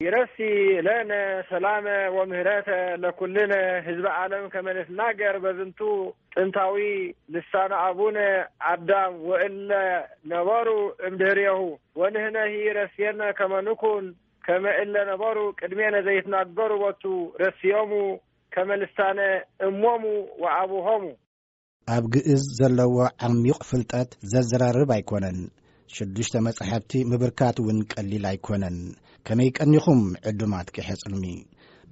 يرسي لنا سلامة ومهرة لكلنا حزب عالم كما نتناقر بذنتو انتاوي لسان أبونا عدام وإلا نبارو امدهريه ونهنا هي رسينا كما نكون كما إلا نبارو كدمينا زي يتناقروا واتو رسيومو كما لسان أمومو وعبوهمو ኣብ ግእዝ ዘለዎ ዓሚቕ ፍልጠት ዘዘራርብ ኣይኮነን ሽዱሽተ መጽሕፍቲ ምብርካት እውን ቀሊል ኣይኮነን ከመይ ቀኒኹም ዕዱማት ክሕጽልሚ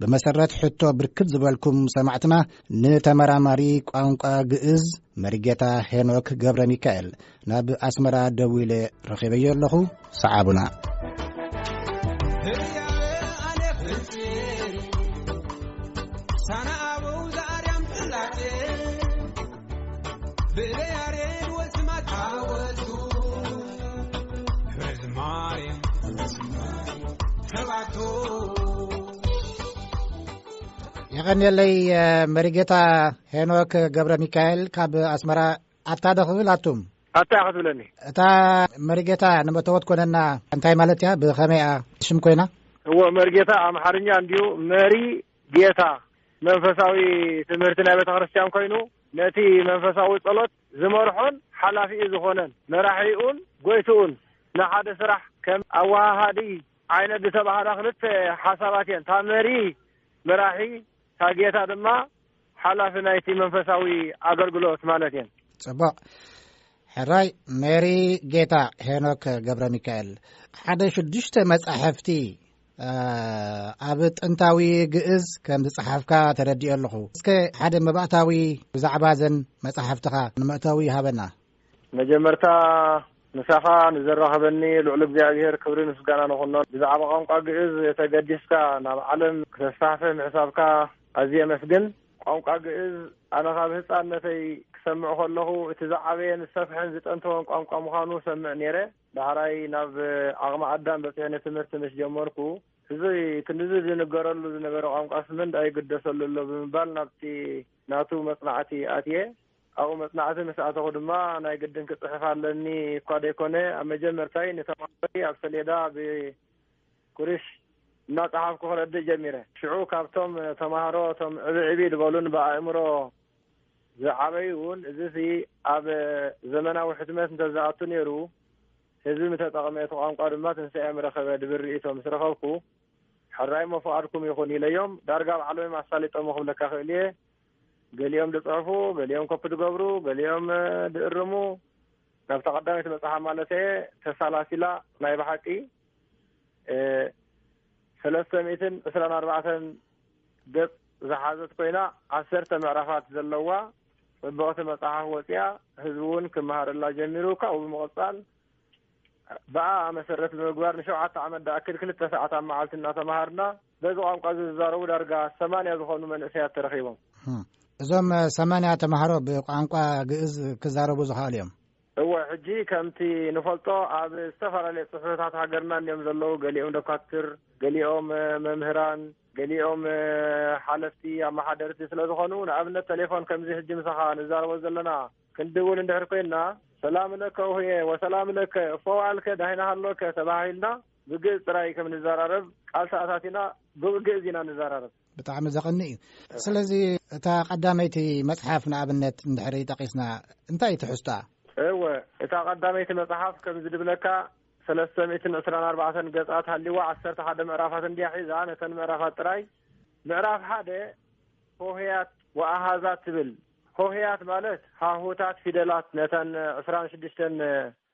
ብመሰረት ሕቶ ብርክት ዝበልኩም ሰማዕትና ንተመራማሪ ቋንቋ ግእዝ መሪጌታ ሄኖክ ገብረ ሚካኤል ናብ ኣስመራ ደው ኢለ ረኺበዮ ኣለኹ ሰዓቡና يغني مريجتا هنوك قبر ميكائيل كاب أسمرا أتادخلاتهم أتاخذلني أتا مريجتا نبتوت كوننا أنتي مالتيا بخمية شم كوينا هو مريجتا أم حرني عنديو ماري جيتا منفساوي تمرتنا بتخرجتهم كوينو نتي منفساوي صلوت زمرحون حلافي إزخونن مراحيون قويتون نحد سرح كم أواهدي عين بسبعة دخلت حساباتين تامري مراحي ታጌታ ድማ ሓላፍናይቲ መንፈሳዊ አገልግሎት ማለት ነው ጽባቅ ሕራይ ሜሪ ጌታ ሄኖክ ገብረ ሚካኤል ሓደ ሽዱሽተ መጽሐፍቲ ኣብ ጥንታዊ ግእዝ ከም ዝጽሓፍካ ተረዲእ ኣለኹ እስከ ሓደ መባእታዊ ብዛዕባ ዘን መጽሐፍትኻ ንመእታዊ ሃበና መጀመርታ ንሳኻ ንዘራኸበኒ ልዑል እግዚአብሔር ክብሪ ምስጋና ንኹኖ ብዛዕባ ቋንቋ ግእዝ የተገዲስካ ናብ ዓለም ክተስፋሕፍሕ ምሕሳብካ أزي مسجن قوم قاعد أنا خابه صانتي كسمع خلله اتزعبين السفحن زت أنتم قوم خانو سمع نيره دهراي ناب أغمى عدم بس يعني تمرت مش جمركو زي كنزل نجارلو نجار قوم قاسمن أي قد سلوا له بمبال نبتي ناتو مصنعتي آتيه أو مصنعتي مساعته خدمة أنا قدن كتصحف علني قاد يكونه أما جمرتاي نتمري أبسليدا بكوريش ناتعرف كل هذا جميرة شعور كابتم تمهارات تم عبيد قالون بأمره زعبيون زي أب زمنا وحتمات نتزعتون يرو هذي متتقمت وعن قارمات نسأ أمر خبر بالرئيس ومسرخوكو حرائي مفعلكم يخوني اليوم درجة على ما صليت أمهم لك خليه قال يوم دتعرفوا قال يوم كبت قبرو قال يوم درمو نفتقدمت مصحف مالته تسالاسلا ما يبحكي 324 قط زحازت كوينا 10 معرفات زلوا وبوقت مصحف وصيا حزبون كمهار الله جميروكا وبمقصال بقى مسرت المغوار نشوعات عمد اكل كل 9 ساعات معالتنا تمهارنا بزو قام قاز زارو درجه 8 زخونو منسيات ترخيبهم زم 8 تمهارو بقانقا ግእዝ كزاربو زخاليهم هو حجي كمتي نفلطو اب سفر على صفات هاجرنا اليوم زلو قاليهم دكاتر قاليهم ممهران قاليهم حالفتي اما حضرتي سلازخونو نابنا تليفون كمزي حجي مسخا نزارو زلنا كندول اندهر كوينا سلام لك وهي وسلام لك فوالك دهنا هلوك تباهيلنا بجز تراي كم نزاررب قال ساعاتنا بجزينا نزاررب بتعم زقني سلازي تا قداميتي مصحف نابنت اندحري تقيسنا انتي تحستا ايوه اذا قداميت المصحف كم زدب لك 324 قطعات هلوا 10 حدا معرفات اندي حيزا نتن معرفات تراي معرف حدا هوهيات واهازات تبل هوهيات مالت هاهوتات فيدلات نتن 26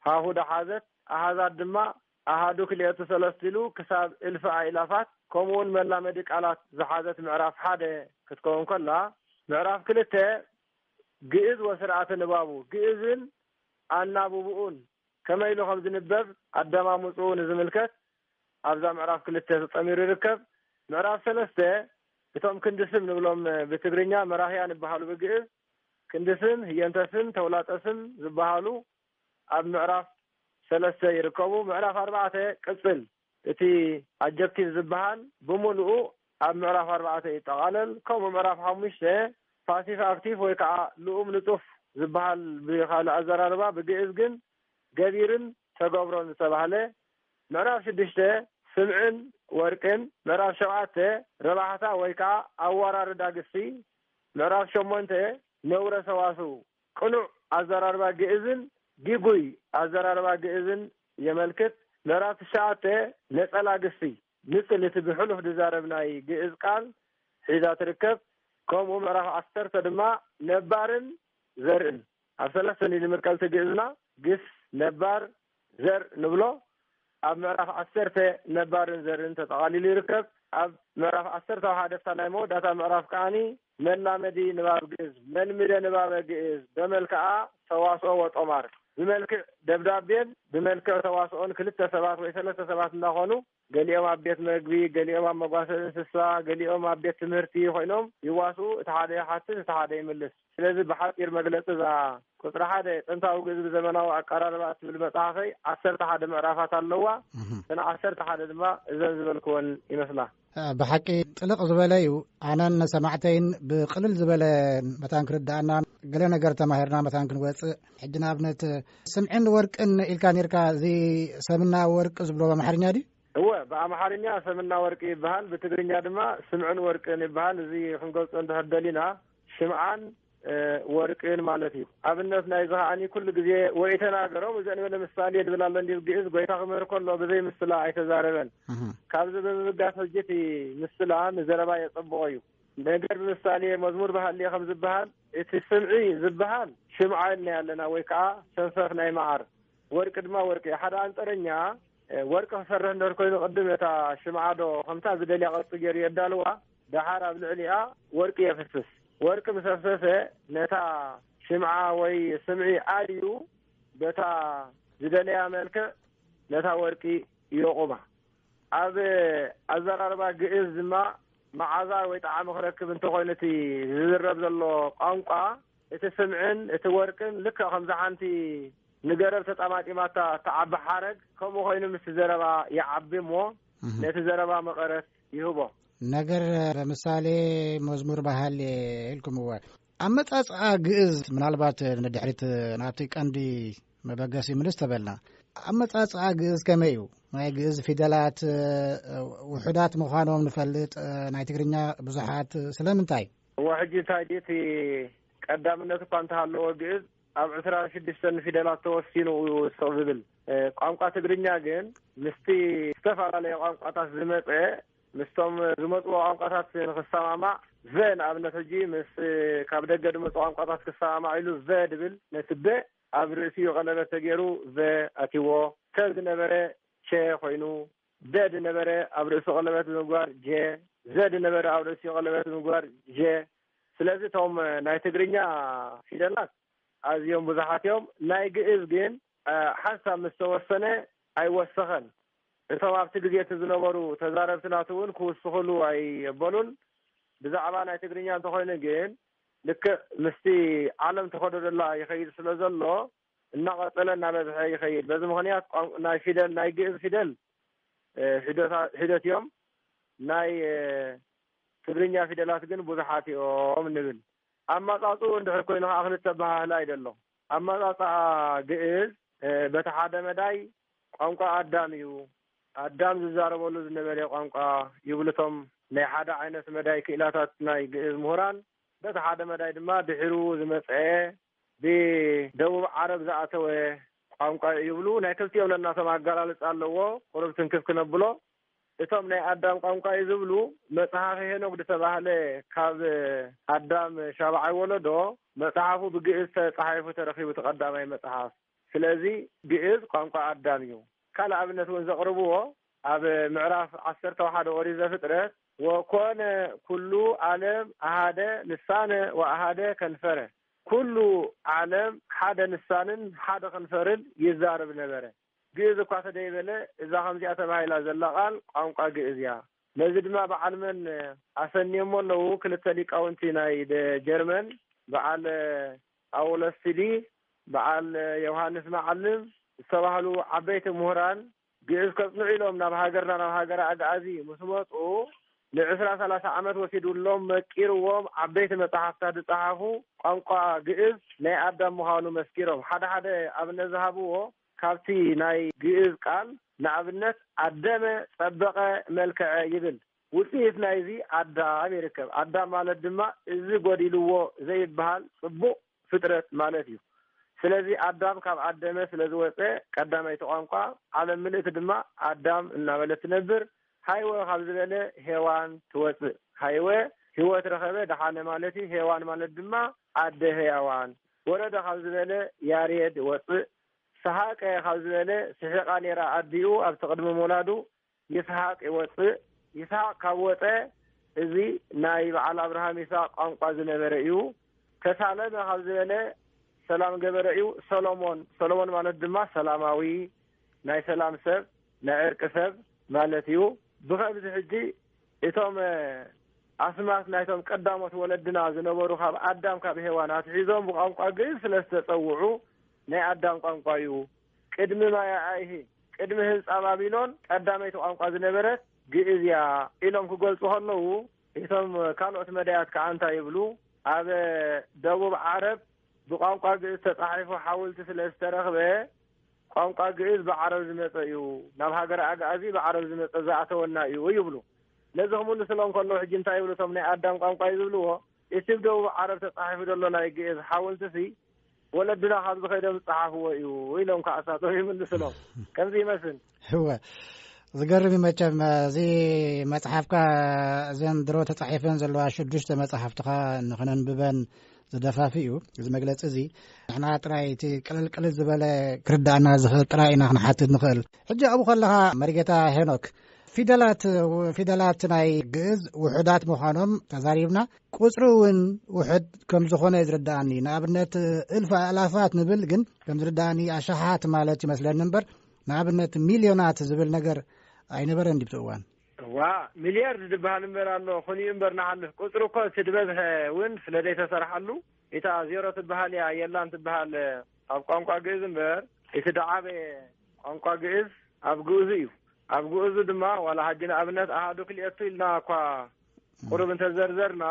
هاهو دحازت اهازات دما اهادو كليات سلسلو كساب الف عائلافات كومون ملامد قالات زحازت معرف حدا كتكون كلها معرف كلته ግእዝ ወስርዓተ ንባቡ ግእዝን አናቡቡን ከመይሉ ከም ዝንበብ አደማሙጹን ዝምልከት አብዛ ምዕራፍ ክልተ ተጠሚሩ ይርከብ ምዕራፍ 3 እቶም ክንድስም ንብሎም በትግርኛ መራህያን ይባሃሉ በግእዝ ክንድስም ህየንተስም ተውላጠስም ዝባሃሉ ኣብ ምዕራፍ 3 ይርከቡ ምዕራፍ 4 ቅጽል እቲ አጀክቲቭ ዝባሃል በሙሉ ኣብ ምዕራፍ 4 ይጠቃለል ከም ምዕራፍ 5 ፓሲቭ አክቲቭ ወይ ከዓ ልኡም ንጡፍ ዝባሃል ብኻል አዘራርባ በግእዝ ግን ገቢርን ተገብሮን ዝተባሃለ ምዕራፍ 6 سمعن ورقن مراب شوعته رباحتا ويكا أورار داقسي مراب شمونته نورة سواسو قنوع أزراربا جئزن جيقوي أزراربا جئزن يملكت مراب شعته نسأل قسي مثل تبحلو دزاربناي جئز قال حيدا تركب كوم مراب عسر تدما نبارن زرن أفسلا سنين مركال تجئزنا قس نبار زر نبلو أب معرف عسرته نبارن زرن تتغالي يركب أب معرف عسرته وحدث نايمو داتا معرف كاني من لا مدي نباب جئز من مدي نباب جئز بملكة تواصل وطمار بملكة دبدابين بملكة تواصلون كلتا سبات وثلاثة سبات ناخونو قال يوم عبيت مقبي قال يوم مقاسر انسسا قال يوم عبيت تمرتي خوينهم يواسو اتحادي حاسس اتحادي ملس ስለዚህ በሐቂር መግለጽ ዛ ቁጥር ሓደ ጥንታዊ ግዝ ዘመናዊ አቀራረባት بالمصحفي 11 ምዕራፋት ኣለዋ እና 11 ድማ እዘን ዝበልክዎን ይመስላ بحق ጥልቅ ዝበለ እዩ ኣናን ሰማዕተይን ብቅልል ዝበለ መታን ክርዳእና ገለ ነገር ተማሂርና መታን ክንወፅእ ሕጂ ንኣብነት ስምዕን ወርቅን ኢልካ ነርካ እዚ ሰምና ወርቅ ዝብሎ በአማርኛ ዲ هو በአማርኛ ሰምና ወርቅ ይባሃል በትግርኛ ድማ ስምዕን ወርቅን ይባሃል እዚ ክንገልጾ እንደህደሊና ሽምዓን ወርቅን ማለት እዩ ኣብነት ናይ ዘሃኒ ኩሉ ግዜ ወይ ተናገረው ዘን ወለ ምሳሌ ድብላለ እንዲ ግዕዝ ጎይታ ክመር ከሎ በዘይ ምስላ አይተዛረበን ካብዘ በመጋፍ ህጅት ምስላ ዘረባ የጽብቆ እዩ ነገር ምሳሌ መዝሙር ባህል ከም ዝበሃል እቲ ስምዒ ዝበሃል ሽምዓን ያለና ወይ ከዓ ሰንፈፍ ናይ ማዓር ወርቅ ድማ ወርቅ ሓደ አንጠረኛ ወርቅ ፈረህ እንደር ኮይኑ ቅድም እታ ሽምዓዶ ከምታ ዝደልያ ቅርጽ ገይሩ የዳልዋ ዳሓር ኣብ ልዕሊኣ ወርቅ የፍስስ ወርቅ مسفسه نتا شمعة وي سمعي عاليو بتا زدليا ملك نتا ورقي يقوما اب ازراربا جئز ما معازا وي طعام خركب انت خوينتي زرب زلو قانقا اتسمعن اتورقن لك خمزحانتي نجرب تطاماطي ماتا تعب حرج كم خوين مسزربا يعبمو نتزربا مقرس يهبو ነገር ለምሳሌ መዝሙር ባህል ኢልኩም ወይ አመጻጽአ ግዕዝ ምናልባት ንድሕሪት ናብቲ ቀንዲ መበገሲ ምንስ ተበልና አመጻጽአ ግዕዝ ከመዩ ናይ ግዕዝ ፊደላት ውሑዳት ምዃኖም ንፈልጥ ናይ ትግርኛ ብዙሓት ስለምንታይ ወሕጂ ታዲት ቀዳምነት ኳንታ ሃለዎ ግዕዝ ኣብ 16 ፊደላት ተወሲኑ ዝብል ቋንቋ ትግርኛ ግን ምስቲ ዝተፈላለዩ ቋንቋታት ዝመፀ مستم زمت وعنقات الخسامة زين أبناء تجي مس كابدة قد مس وعنقات الخسامة علو زين دبل نتبع أبرسي وغلبة تجارو زين أتيوه كذا نبرة شيء خينو زين نبرة أبرسي وغلبة نقار جي زين نبرة أبرسي وغلبة نقار جي سلسلة توم نايتجرينيا في دلات از يوم بزحات يوم نايج إزجين حسب مستوى السنة أي وسخن እቶም ኣብቲ ግዜ ተዝነበሩ ተዛረብትናቱን ክውስኹሉ ኣይበሉን ብዛዕባ ናይ ትግርኛ እንተኾይኑ ግን ልክ ምስቲ ዓለም ተኸደደላ ይኸይድ ስለ ዘሎ እናቐፀለ እናበዝሐ ይኸይድ በዚ ምክንያት ናይ ፊደል ናይ ግዕዝ ፊደል ሒደት እዮም ናይ ትግርኛ ፊደላት ግን ብዙሓት እዮም ንብል ኣመጻጹ እንድሕር ኮይኑ ከዓ ክልተ ባህላ አይደሎ ኣመጻጻ ግዕዝ በቲ ሓደ መዳይ ቋንቋ ኣዳም እዩ አዳም ዝዛረበሉ ዝነበረ ቋንቋ ይብልቶም ናይ ሓደ ዓይነት መዳይ ክእላታት ናይ ግዕዝ ምሁራን በቲ ሓደ መዳይ ድማ ድሕሩ ዝመፀ ብደቡብ ዓረብ ዝኣተወ ቋንቋ ይብሉ ናይ ክልቲኦም ለናቶም ኣገላልጻ ኣለዎ ቁርብ ትንክፍ ክነብሎ እቶም ናይ አዳም ቋንቋ ይዝብሉ መጽሐፍ ሄኖክ ዝተባህለ ካብ አዳም ሻብዓይ ወለዶ መጽሐፉ ብግዕዝ ተጻሒፉ ተረኺቡ ተቀዳማይ መጽሐፍ ስለዚ ግዕዝ ቋንቋ አዳም እዩ ካልኣብነት ወን ዘቅርብዎ ኣብ ምዕራፍ 11 ኦሪት ዘፍጥረት ወኮነ ኩሉ ዓለም አሃደ ልሳነ ወአሃደ ከንፈረ ኩሉ ዓለም ሓደ ልሳንን ሓደ ከንፈርን ይዛረብ ነበረ ግዕዝ እኳ ተደይበለ እዛ ከምዚኣ ተባሂላ ዘላ ቃል ቋንቋ ግዕዝ እያ ነዚ ድማ ብዓለመን ኣሰኒዮሞ ኣለው ክልተ ሊቃውንቲ ናይ ጀርመን በዓል ኣውለስዲ በዓል ዮሐንስ መዓልም ዝተባህሉ ዓበይቲ ምሁራን ግዕዝ ከጽንዑ ኢሎም ናብ ሃገርና ናብ ሃገር ኣጋዚ ምስ መፁ ለ20-30 ዓመት ወሲዱሎም መቂርዎም ዓበይቲ መጽሓፍታት ዝጸሓፉ ቋንቋ ግዕዝ ናይ ኣዳም ምዃኑ መስኪሮም ሓደ ሓደ ኣብነት ዝሃብዎ ካብቲ ናይ ግዕዝ ቃል ንኣብነት ኣደመ ጸበቐ መልክዐ ይብል ውጽኢት ናይዚ ኣዳም ይርከብ። ኣዳም ማለት ድማ እዚ ጎዲልዎ ዘይብሃል ጽቡቕ ፍጥረት ማለት እዩ። ስለዚ ኣዳም ካብ ኣደመ ስለ ዝወፀ ቀዳማይቲ ቋንቋ ዓለም ምልእቲ ድማ ኣዳም እናበለት ትነብር። ሃይወ ካብ ዝበለ ሄዋን ትወፅእ። ሃይወ ህይወት ረኸበ ደሓነ ማለት እዩ። ሄዋን ማለት ድማ ኣደ ህያዋን። ወረደ ካብ ዝበለ ያሬድ ወፅእ። ሰሓቀ ካብ ዝበለ ስሕቃ ነራ ኣዲኡ ኣብቲ ቅድሚ ሞላዱ ይስሓቅ ይወፅእ። ይስሓቅ ካብ ወፀ እዚ ናይ በዓል ኣብርሃም ይስሓቅ ቋንቋ ዝነበረ እዩ። ተሳለመ ካብ ዝበለ ሰላም ገበረ እዩ። ሰሎሞን ማለት ድማ ሰላማዊ ናይ ሰላም ሰብ ናይ ዕርቂ ሰብ ማለት እዩ። ብኸምዚ ሕጂ እቶም ኣስማት ናይቶም ቀዳሞት ወለድና ዝነበሩ ካብ ኣዳም ካብ ሄዋን ኣትሒዞም ብቋንቋ ግዕዝ ስለ ዝተፀውዑ ናይ ኣዳም ቋንቋ እዩ። ቅድሚ ማያኣይሂ ቅድሚ ህንፃ ባቢሎን ቀዳመይቲ ቋንቋ ዝነበረት ግዕዝ እያ ኢሎም ክገልጹ ከለዉ እቶም ካልኦት መዳያት ከዓ እንታይ ይብሉ? ኣብ ደቡብ ዓረብ ብቋንቋ ግዕዝ ተጻሒፉ ሓወልቲ ስለ ዝተረኽበ ቋንቋ ግዕዝ ብዓረብ ዝመፀ እዩ፣ ናብ ሃገር ኣጋዚ ብዓረብ ዝመፀ ዝኣተወና እዩ ይብሉ። ነዚ ክምልስሎም ከለዉ ሕጂ እንታይ ይብሉ? እቶም ናይ ኣዳም ቋንቋ ዝብልዎ እቲ ብደቡብ ዓረብ ተጻሒፉ ዘሎ ናይ ግዕዝ ሓወልቲ ወለድና ካብ ዝኸይዶም ዝፀሓፍዎ እዩ ኢሎም ከዓሳቶ ይምልስሎም። ከምዚ ይመስል ህወ ዝገርም መቸም እዚ መጽሓፍካ እዘን ድሮ ተጻሒፈን ዘለዋ 6 መጽሓፍትኻ ንኽነንብበን ዝደፋፊ እዩ እዚ መግለፂ እዚ። ንሕና ጥራይ እቲ ቅልል ዝበለ ክርዳእና ዝኽእል ጥራይ ኢና ክንሓትት ንኽእል። ሕጂ ኣብኡ ከለኻ መሪጌታ ሄኖክ ፊደላት ናይ ግዕዝ ውሑዳት ምዃኖም ተዛሪብና፣ ቁፅሪ እውን ውሑድ ከም ዝኾነ ዝርዳእኒ። ንኣብነት እልፍ ኣላፋት ንብል ግን ከም ዝርዳእኒ ኣሽሓት ማለት ይመስለኒ እምበር ንኣብነት ሚልዮናት ዝብል ነገር ኣይነበረን ዲብቲ እዋን። ሚልያርድ ዝበሃል እምበር ኣሎ ኾኒኡ እምበር ንሓልፍ ቁፅሪ እኮ ትድበዝሐ እውን ስለደይ ተሰርሓሉ እታ ዜሮ ትበሃል እያ የላን ትበሃል ኣብ ቋንቋ ግዕዝ እምበር እቲ ደዓበ ቋንቋ ግዕዝ ኣብ ግዕዙ እዩ። ኣብ ግዕዙ ድማ ዋላ ሓጂ ንኣብነት ኣሃዱ ክልኤቱ ኢልና እኳ ቁሩብ እንተዘርዘርና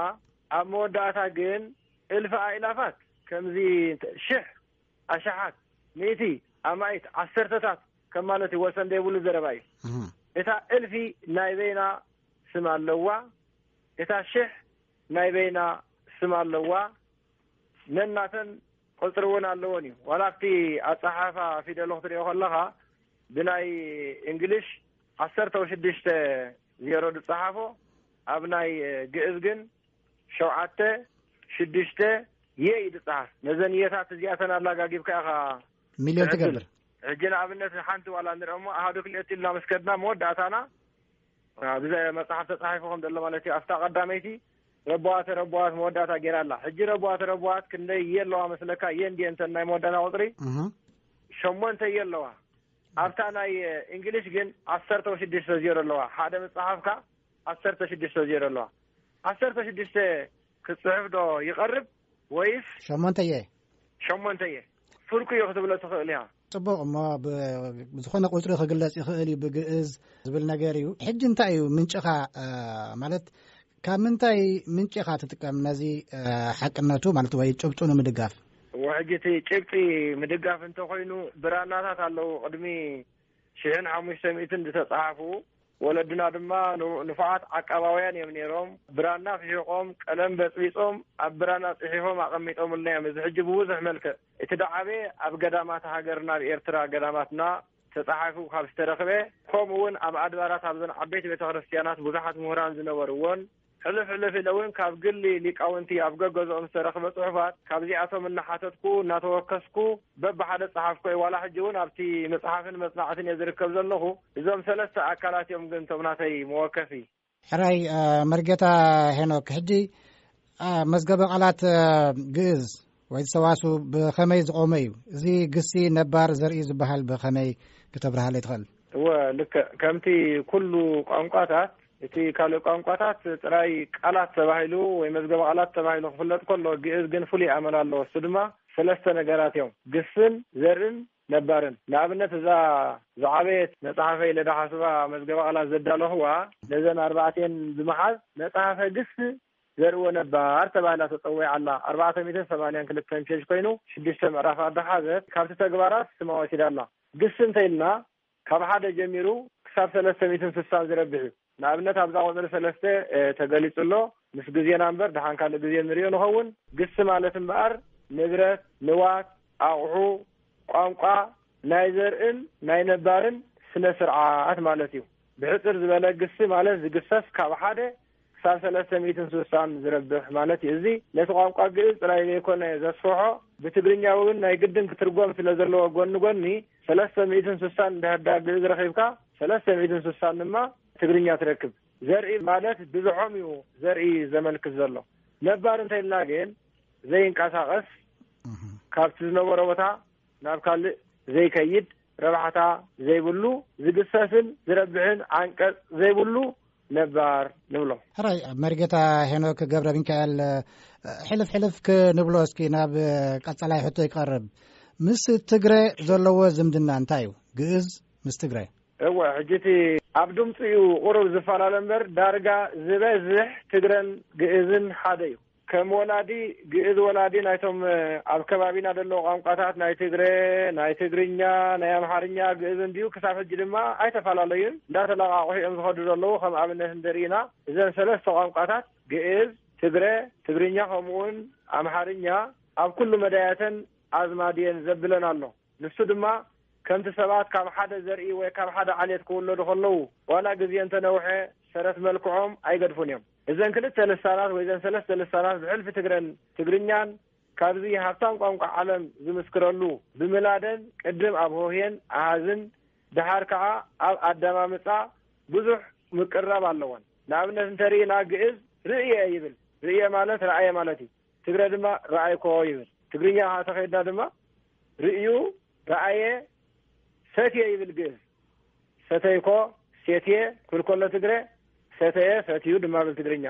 ኣብ መወዳእታ ግን እልፍ ኣእላፋት ከምዚ 1000 ኣሽሓት ሚእቲ ኣማኢት 10ታት ከም ማለት ወሰን ደይብሉ ዘረባ እዩ። እታ እልፊ ናይ በይና ስም ኣለዋ፣ እታ 1000 ናይ በይና ስም ኣለዋ፣ ነናተን ቁፅሪ እውን ኣለዎን እዩ። ዋላ ኣብቲ ኣፀሓፋ ፊደል ክትሪኦ ከለኻ ብናይ እንግሊሽ 16 ዜሮ ዝፀሓፎ ኣብ ናይ ግዕዝ ግን 7 6 የ ይፅሓፍ። ነዘን የታት እዚኣተን ኣላጋጊብካ ኢኻ ሚልዮን ትገብር። ሕጂ ንኣብነት ሓንቲ ዋላ ንሪኦሞ ኣሃዱ ክልኤቱ ኢልና መስከድና መወዳእታና ብዛ መፅሓፍ ተፃሒፎም ዘሎ ማለት እዩ። ኣፍታ ቀዳመይቲ ረቦዋት መወዳእታ ጌራ ኣላ። ሕጂ ረቦዋት ክንደይ እየ ኣለዋ መስለካ? የንዲየንተን ናይ መወዳእታ ቁፅሪ 8 እየ ኣለዋ። ኣብታ ናይ እንግሊሽ ግን 16 ዜሮ ኣለዋ። ሓደ መፅሓፍካ 16 ዜሮ ኣለዋ። 16 ክፅሕፍ ዶ ይቐርብ ወይስ 8 እየ ፍርቁ እዩ ክትብሎ ትኽእል ኢኻ። ጽቡቕ እሞ ብዝኾነ ቁፅሪ ክግለጽ ይኽእል እዩ ብግዕዝ ዝብል ነገር እዩ። ሕጂ እንታይ እዩ ምንጭኻ ማለት ካብ ምንታይ ምንጭኻ ትጥቀም ነዚ ሓቅነቱ ማለት ወይ ጭብጡ ንምድጋፍ? ሕጂ እቲ ጭብጢ ምድጋፍ እንተኮይኑ ብራናታት ኣለዉ ቅድሚ 1500 ዝተጻሓፉ ወለድና ድማ ንፉዓት ዓቀባውያን እዮም ነይሮም። ብራና ፍሒቖም ቀለም በፅቢፆም ኣብ ብራና ጽሒፎም ኣቐሚጦምልና እዮም። እዚ ሕጂ ብብዙሕ መልክዕ እቲ ደዓበ ኣብ ገዳማት ሃገርና ኣብ ኤርትራ ገዳማትና ተጻሓፉ ካብ ዝተረኽበ ከምኡ እውን ኣብ ኣድባራት ኣብ ዘን ዓበይቲ ቤተ ክርስቲያናት ብዙሓት ምሁራን ዝነበሩዎን ሕልፍ ኢለ እውን ካብ ግሊ ሊቃውንቲ ኣብ ገገዝኦም ዝተረኽበ ጽሑፋት ካብዚኣቶም እናሓተትኩ እናተወከስኩ በብሓደ ጸሓፍኮ ዋላ ሕጂ እውን ኣብቲ መጽሓፍን መጽናዕትን እየ ዝርከብ ዘለኹ። እዞም 3 ኣካላት እዮም ግን እቶም ናተይ መወከፊ። ሕራይ መርጌታ ሄኖክ ሕጂ መዝገበ ቃላት ግዕዝ ወይ ሰዋስው ብኸመይ ዝቆመ እዩ? እዚ ግሲ ነባር ዘርኢ ዝበሃል ብኸመይ ክተብርሃለ ይትኽእል? ልክ ከምቲ ኩሉ ቋንቋታት እቲ ካልእ ቋንቋታት ጥራይ ቃላት ተባሂሉ ወይ መዝገበ ቃላት ተባሂሉ ክፍለጥ ከሎ ግዕዝ ግን ፍሉይ ኣመል ኣለዎ። እሱ ድማ 3 ነገራት እዮም፣ ግስን ዘርእን ነባርን። ንኣብነት እዛ ዝዓበየት መጽሓፈ ለዳሓስባ መዝገበ ቃላት ዘዳለኽዋ ነዘን 4 ዝመሓዝ መጽሓፈ ግስ ዘርእዎ ነባር ተባሂላ ተፀዊዓ ኣላ። 482 ፔጅ ኮይኑ 6 ምዕራፍ ኣደሓዘት። ካብቲ ተግባራት ስማ ወሲዳ ኣላ። ግስ እንተኢልና ካብ ሓደ ጀሚሩ ክሳብ 360 ዝረብሕ ንኣብነት ኣብዛ ቁፅሪ 3 ተገሊጹሎ ምስ ግዜና እምበር ድሓን ካልእ ግዜ ንሪኦ ንኸውን ግስ ማለት እምበኣር ንብረት ንዋት ኣቑሑ ቋንቋ ናይ ዘርእን ናይ ነባርን ስነ ስርዓት ማለት እዩ ብሕፅር ዝበለ ግስ ማለት ዝግሰስ ካብ ሓደ ክሳብ 360 ዝረብሕ ማለት እዩ እዚ ነቲ ቋንቋ ግዕዝ ጥራይ ዘይኮነ ዘስፍሖ ብትግርኛ እውን ናይ ግድን ክትርጎም ስለ ዘለዎ ጎኒ ጎኒ 360 እንድሕር ግዕዝ ረኺብካ 360 ድማ ትግርኛ ትረክብ ዘርኢ ማለት ብዙሖም እዩ ዘርኢ ዘመልክት ዘሎ ነባር እንተይልና ግን ዘይንቀሳቐስ ካብቲ ዝነበረ ቦታ ናብ ካልእ ዘይከይድ ረብሓታ ዘይብሉ ዝግሰስን ዝረብሕን አንቀጽ ዘይብሉ ነባር ንብሎ ሕራይ መርጌታ ሄኖክ ገብረ ሚካኤል ሕልፍ ክንብሎ እስኪ ናብ ቀጻላይ ሕቶ ይቀርብ ምስ ትግረ ዘለዎ ዝምድና እንታይ እዩ ግዕዝ ምስ ትግረ እወ ሕጂቲ ኣብ ድምፂ እዩ ቁሩብ ዝፈላለ እምበር ዳርጋ ዝበዝሕ ትግረን ግዕዝን ሓደ እዩ ከም ወላዲ ግዕዝ ወላዲ ናይቶም ኣብ ከባቢና ዘለዎ ቋንቋታት ናይ ትግረ ናይ ትግርኛ ናይ ኣምሓርኛ ግዕዝን ድዩ ክሳብ ሕጂ ድማ ኣይተፈላለዩን እንዳተለቃቅሑ እዮም ዝኸዱ ዘለዉ ከም ኣብነት እንደርኢና እዘን ሰለስተ ቋንቋታት ግዕዝ ትግረ ትግርኛ ከምኡውን ኣምሓርኛ ኣብ ኩሉ መዳያተን ኣዝማድየን ዘብለን ኣሎ ንሱ ድማ ከምቲ ሰባት ካብ ሓደ ዘርኢ ወይ ካብ ሓደ ዓሌት ክውለዱ ከለዉ ዋላ ግዜ እንተነውሐ ሰረት መልክዖም ኣይገድፉን እዮም እዘን ክልተ ልሳናት ወይ እዘን ሰለስተ ልሳናት ብሕልፊ ትግረን ትግርኛን ካብዚ ሃብታም ቋንቋ ዓለም ዝምስክረሉ ብምላደን ቅድም ኣብ ሆሄን ኣሃዝን ድሓር ከዓ ኣብ ኣዳማምፃ ብዙሕ ምቅራብ ኣለዎን ንኣብነት እንተሪኢና ግዕዝ ርእየ ይብል ርእየ ማለት ረኣየ ማለት እዩ ትግረ ድማ ረኣይኮ ይብል ትግርኛ ተኸይድና ድማ ርእዩ ረኣየ ሰትየ ይብል ግዕዝ ሰተይኮ ሴትየ ክልኮሎ ትግረ ሰተየ ሰትዩ ድማ ብል ትግርኛ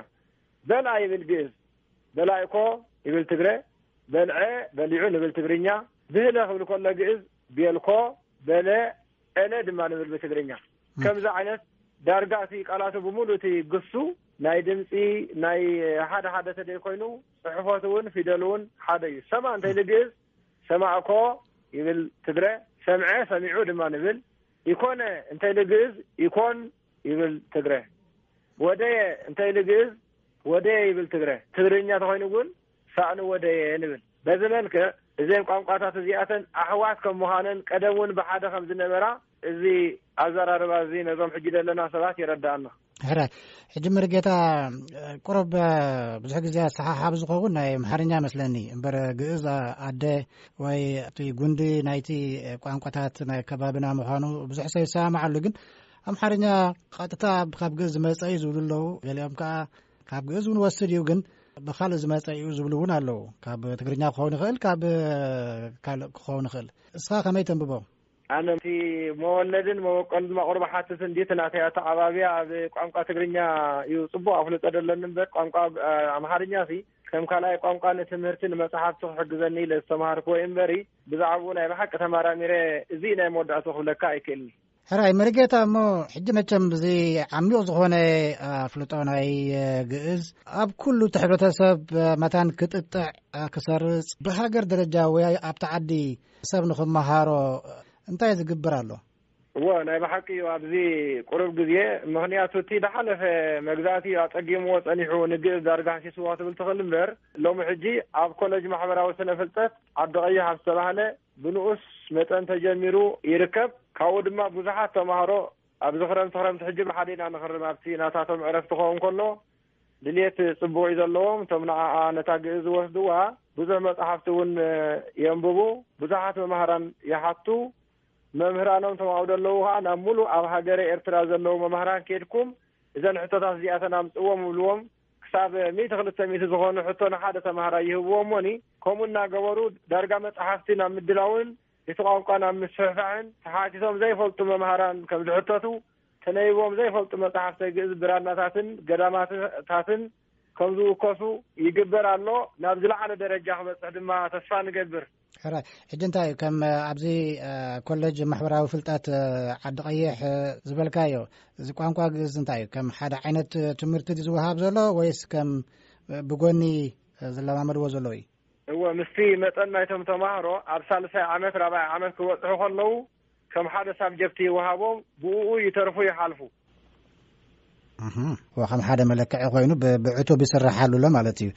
በልዓ ይብል ግዕዝ በላይኮ ይብል ትግረ በልዐ በሊዑ ንብል ትግርኛ ብህለ ክብል ኮሎ ግዕዝ ቤልኮ በለ ኤለ ድማ ንብል ብትግርኛ ከምዚ ዓይነት ዳርጋ እቲ ቃላቱ ብሙሉ እቲ ግሱ ናይ ድምፂ ናይ ሓደ ሓደ ተደይ ኮይኑ ፅሑፎት እውን ፊደል እውን ሓደ እዩ ሰማ እንታይ ግዕዝ ሰማዕኮ ይብል ትግረ ሰምዐ ሰሚዑ ድማ ንብል ይኮነ እንታይ ግዕዝ ይኮን ይብል ትግረ ወደየ እንታይ ግዕዝ ወደየ ይብል ትግረ ትግርኛ ተኮይኑ ግን ሳእኑ ወደየ ንብል በዚ መልክዕ እዘን ቋንቋታት እዚኣተን ኣሕዋት ከም ምዃነን ቀደም እውን ብሓደ ከም ዝነበራ እዚ ኣዘራርባ እዚ ነዞም ሕጂ ዘለና ሰባት ይረዳእና ሕራይ ሕጂ መርጌታ ቁሩብ ብዙሕ ግዜ ሰሓሓብ ዝኸውን ናይ ኣምሓርኛ መስለኒ እምበር ግዕዝ ኣደ ወይ እቲ ጉንዲ ናይቲ ቋንቋታት ናይ ከባቢና ምዃኑ ብዙሕ ሰብ ይሰማዓሉ ግን ኣምሓርኛ ቀጥታ ካብ ግዕዝ ዝመፀ እዩ ዝብሉ ኣለዉ ገሊኦም ከዓ ካብ ግዕዝ እውን ወስድ እዩ ግን ብካልእ ዝመፀ እዩ ዝብሉ እውን ኣለዉ ካብ ትግርኛ ክኸውን ይኽእል ካብ ካልእ ክኸውን ይኽእል እስኻ ከመይ ተንብቦ ኣነ እቲ መወለድን መወቀል ድማ ቁርባ ሓትት እንዴት ናተያ ተዓባብያ ኣብ ቋንቋ ትግርኛ እዩ ፅቡቅ ኣፍልጦ ደለኒ እምበር ቋንቋ ኣምሓርኛ ሲ ከም ካልኣይ ቋንቋ ንትምህርቲ ንመፅሓፍቲ ክሕግዘኒ ኢለ ዝተምሃርክዎ እምበሪ ብዛዕባኡ ናይ ብሓቂ ተመራሚረ እዚ ናይ መወዳእቱ ክብለካ ኣይክእልኒ ሕራይ መርጌታ እሞ ሕጂ መቸም እዚ ዓሚቕ ዝኾነ ኣፍልጦ ናይ ግዕዝ ኣብ ኩሉ እቲ ሕብረተሰብ መታን ክጥጥዕ ክሰርፅ ብሃገር ደረጃ ወይ ኣብቲ ዓዲ ሰብ ንክመሃሮ እንታይ ዝግበር ኣሎ እዎ ናይ ብሓቂ እዩ ኣብዚ ቁሩብ ግዜ ምክንያቱ እቲ ዝሓለፈ መግዛእቲ ኣፀጊምዎ ፀኒሑ ንግዕዝ ዳርጋ ሓሲስዎ ትብል ትኽእል እምበር ሎሚ ሕጂ ኣብ ኮሌጅ ማሕበራዊ ስነ ፍልጠት ዓዲ ቀይሕ ኣብ ዝተባሃለ ብንኡስ መጠን ተጀሚሩ ይርከብ ካብኡ ድማ ብዙሓት ተምሃሮ ኣብዚ ክረምቲ ሕጂ ብሓደ ኢና ንኽርም ኣብቲ ናታቶም ዕረፍቲ ክኸውን ከሎ ድልየት ፅቡቅ እዩ ዘለዎም እቶም ንዓኣ ነታ ግዕዝ ዝወስድዋ ብዙሕ መፅሓፍቲ እውን የንብቡ ብዙሓት መምሃራን ይሓቱ መምህራኖም ተማሃሩ ዘለዉ ከዓ ናብ ሙሉእ ኣብ ሃገረ ኤርትራ ዘለዉ መምሃራን ከድኩም እዘን ሕቶታት እዚኣተን ኣምፅዎም ብልዎም ክሳብ 100-200 ዝኾኑ ሕቶ ንሓደ ተምሃራይ ይህብዎሞኒ ከምኡ እናገበሩ ዳርጋ መፅሓፍቲ ናብ ምድላውን እቲ ቋንቋ ናብ ምስሕፋሕን ተሓቲቶም ዘይፈልጡ መምሃራን ከም ዝሕተቱ ተነይቦም ዘይፈልጡ መፅሓፍቲ ግዕዝ ብራናታትን ገዳማታትን ከም ዝውከሱ ይግበር ኣሎ ናብ ዝለዓለ ደረጃ ክበፅሕ ድማ ተስፋ ንገብር ሕራይ ሕጂ እንታይ እዩ ከም ኣብዚ ኮሌጅ ማሕበራዊ ፍልጠት ዓዲ ቀይሕ ዝበልካዮ እዚ ቋንቋ ግዕዝ እንታይ እዩ ከም ሓደ ዓይነት ትምህርቲ ዝወሃብ ዘሎ ወይስ ከም ብጎኒ ዝለማመድዎ ዘሎ እዩ እወ ምስቲ መጠን ናይቶም ተምሃሮ ኣብ 3ይ ዓመት 4ይ ዓመት ክበፅሑ ከለዉ كم حدا سبجكتي وهابهم بقوا يترفوا يحالفوا وخم حدا ملكع خوينو بعتو بيسرحالو لمالتي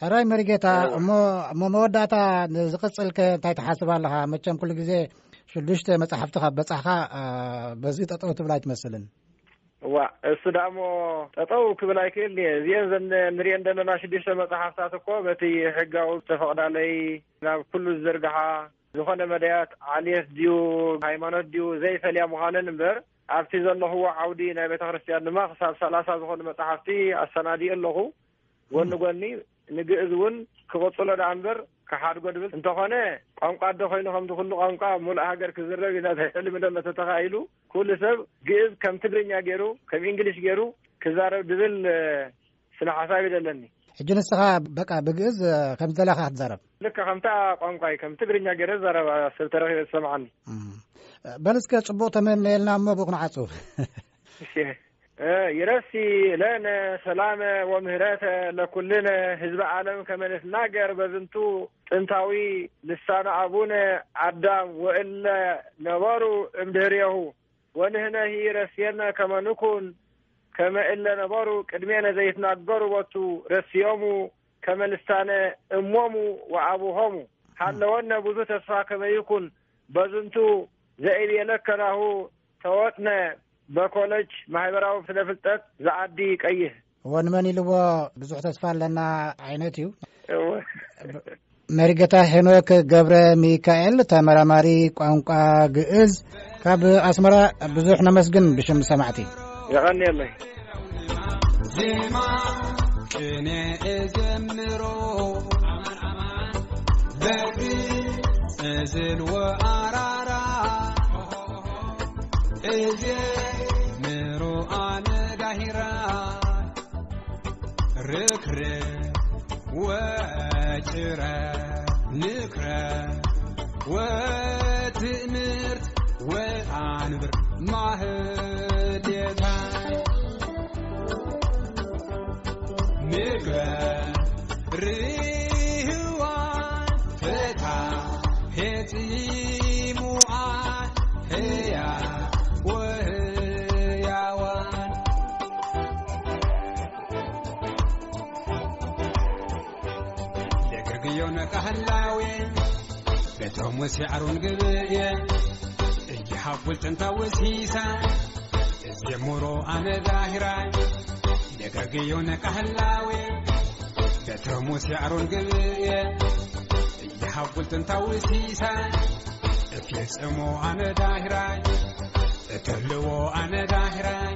راي مريغتا مو موداتا زقصلك انتي تحاسبالها مچم كل غزي شدشت مصحفتها بصحها بزي تطو تبلاي تمثلن والسدامو تطو كبلاي كل زين زن نري عندنا شدشت مصحفتات اكو بتي حقاو تفقدالي كل الزرغها زخونه مديات عليس ديو هايمانوت ديو زي فليا مخانن نبر أبتي ذنه هو عودي نبي تخرجتي ما خسر ثلاثة زخون متحفتي السنادي اللهو ونقولني نجئزون كوصل العنبر كحاد قدبل انت خانة قام قاد خاينه هم دخل قام قام مول أهجر كزرة إذا تحل من لما تتخيلوا كل سب جئز كم تبرين يجرو كم إنجليش جرو كزارة دبل سلاح حسابي دلني الجنس بقى بجئز كم تلاقي هتزرب لك كم تا قام قاي كم تبرين يجرو زرب سلتره سمعني بلسك صبوت من لنا ما بكون عصو يرسي لنا سلامة ومهرته لكلنا حزب عالم كما نتناجر بزنتو انتاوي لسان ابونا عدام والا نبارو امدهريه ونهنا هي رسينا كما نكون كما الا نبارو قدمينا زي يتناجروا وتو رسيومو كما لسان امومو وابوهم حلونا بزو تسفا كما يكون بزنتو زائد يلكناه توتنا بكولج معبراو في الفتات زعدي قيه ونمني لو بزح تسفال لنا عينتيو مريغتا هنوك غبر ميكائيل تمرماري قانقا غئز كاب اسمرا بزح نمسجن بشم سمعتي يغني الله زيما كني ازمرو امان بقي ازل وارارا ازي مرو انا داهرا ركره وجرا نكره وتمرت وانبر معهديتا نكره ريوان فتا هتي موعان هيا وهياوان لقرقيون كهلاوي بتهم وسعرون قبئي اجي حاولت انت وسيسا ازيمورو انا ظاهرا لقرقيون كهلاوي بتهم وسعرون قبئي اجي حاولت انت وسيسا افيسمو انا ظاهرا اتلو انا ظاهرا